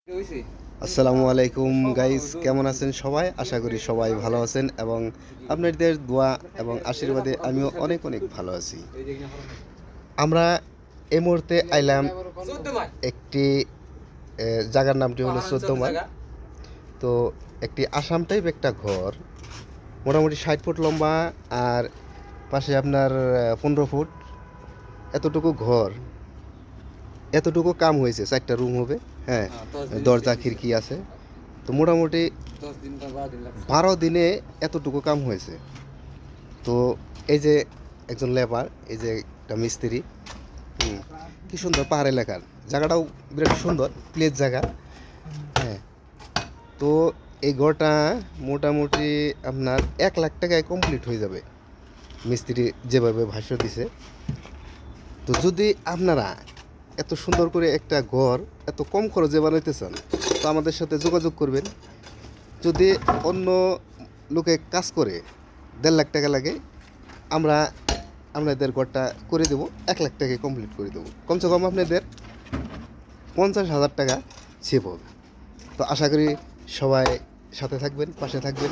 আসসালামু আলাইকুম গাইস, কেমন আছেন সবাই? আশা করি সবাই ভালো আছেন এবং আপনাদের দোয়া এবং আশীর্বাদে আমিও অনেক অনেক ভালো আছি। আমরা এই মুহূর্তে আইলাম একটি জায়গার নামটি হলো ১৪ মাইল। তো একটি আসাম টাইপ একটা ঘর, মোটামুটি ৬০ ফুট লম্বা আর পাশে আপনার ১৫ ফুট, এতটুকু ঘর, এতটুকু কাম হয়েছে। ৪টা রুম হবে, হ্যাঁ, দরজা খিড়কি আছে। তো মোটামুটি 12 দিনে এতটুকু কাম হয়েছে। তো এই যে একজন লেবার, এই যে একটা মিস্ত্রি, কি সুন্দর পাহাড় এলাকার জায়গাটাও বিরাট সুন্দর, প্লেস জায়গা, হ্যাঁ। তো এই ঘরটা মোটামুটি আপনার 1 লাখ টাকায় কমপ্লিট হয়ে যাবে, মিস্ত্রি যেভাবে ভাষ্য দিছে। তো যদি আপনারা এত সুন্দর করে একটা ঘর এত কম খরচে বানাইতে চান, তো আমাদের সাথে যোগাযোগ করবেন। যদি অন্য লোকে কাজ করে 1.5 লাখ টাকা লাগে, আমরা আপনাদের ঘরটা করে দেবো 1 লাখ টাকায় কমপ্লিট করে দেবো। কমসে কম আপনাদের 50,000 টাকা সেভ হবে। তো আশা করি সবাই সাথে থাকবেন, পাশে থাকবেন।